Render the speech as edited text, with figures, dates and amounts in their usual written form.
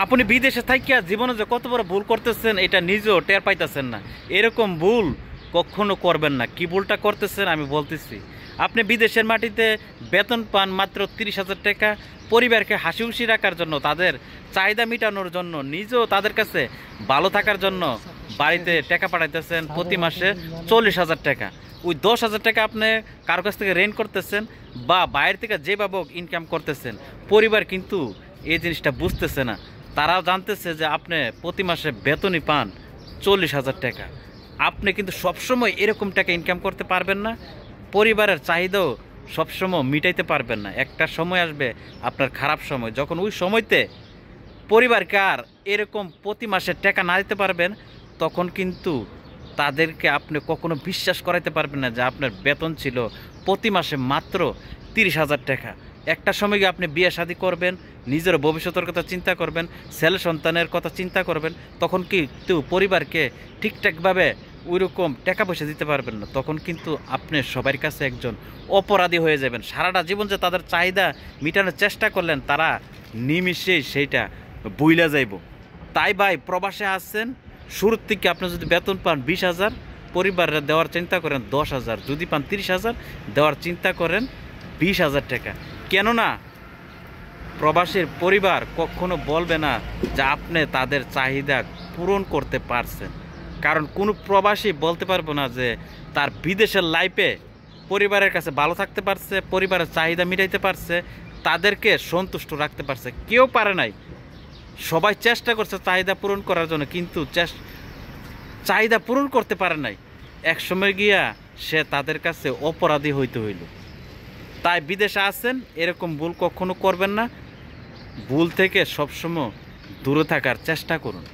আপনি বিদেশে থাকিয়া জীবনে যে কত বড় ভুল করতেছেন এটা নিজেও টের পাইতেছেন না। এরকম ভুল কখনো করবেন না। কি ভুলটা করতেছেন আমি বলতেছি। আপনি বিদেশের মাটিতে বেতন পান মাত্র 30,000 টাকা, পরিবারকে হাসি খুশি রাখার জন্য, তাদের চাহিদা মেটানোর জন্য, নিজেও তাদের কাছে ভালো থাকার জন্য বাড়িতে টাকা পাঠাইতেছেন প্রতি মাসে 40,000 টাকা। ওই 10,000 টাকা আপনি কারো কাছ থেকে রেন্ট করতেছেন বা বাইরে থেকে যেভাবে ইনকাম করতেছেন, পরিবার কিন্তু এই জিনিসটা বুঝতেছে না। তারাও জানতেছে যে আপনি প্রতি মাসে বেতনই পান 40,000 টাকা। আপনি কিন্তু সবসময় এরকম টাকা ইনকাম করতে পারবেন না, পরিবারের চাহিদাও সবসময় মিটাইতে পারবেন না। একটা সময় আসবে আপনার খারাপ সময়, যখন ওই সময়তে পরিবারকে আর এরকম প্রতি মাসে টাকা না দিতে পারবেন, তখন কিন্তু তাদেরকে আপনি কখনো বিশ্বাস করাইতে পারবেন না যে আপনার বেতন ছিল প্রতি মাসে মাত্র 30,000 টাকা। একটা সময় গিয়ে আপনি বিয়ে শাদী করবেন, নিজের ভবিষ্যতের কথা চিন্তা করবেন, ছেলে সন্তানের কথা চিন্তা করবেন, তখন কিন্তু পরিবারকে ঠিকঠাকভাবে ওইরকম টাকা পয়সা দিতে পারবেন না। তখন কিন্তু আপনি সবার কাছে একজন অপরাধী হয়ে যাবেন। সারাটা জীবন যে তাদের চাহিদা মেটানোর চেষ্টা করলেন, তারা নিমিষেই সেইটা বইলা যাইব। তাই ভাই, প্রবাসে আসছেন, শুরুর থেকে আপনি যদি বেতন পান 20,000, পরিবারে দেওয়ার চিন্তা করেন 10,000, যদি পান 30,000, দেওয়ার চিন্তা করেন 20,000 টাকা। কেননা প্রবাসীর পরিবার কখনো বলবে না যে আপনি তাদের চাহিদা পূরণ করতে পারছেন। কারণ কোনো প্রবাসী বলতে পারবো না যে তার বিদেশের লাইফে পরিবারের কাছে ভালো থাকতে পারছে, পরিবারের চাহিদা মিটাইতে পারছে, তাদেরকে সন্তুষ্ট রাখতে পারছে। কেউ পারে নাই। সবাই চেষ্টা করছে চাহিদা পূরণ করার জন্য, কিন্তু চাহিদা পূরণ করতে পারে নাই। এক সময় গিয়া সে তাদের কাছে অপরাধী হইতে হইল। তাই বিদেশে আছেন, এরকম ভুল কখনো করবেন না। ভুল থেকে সবসময় দূরে থাকার চেষ্টা করুন।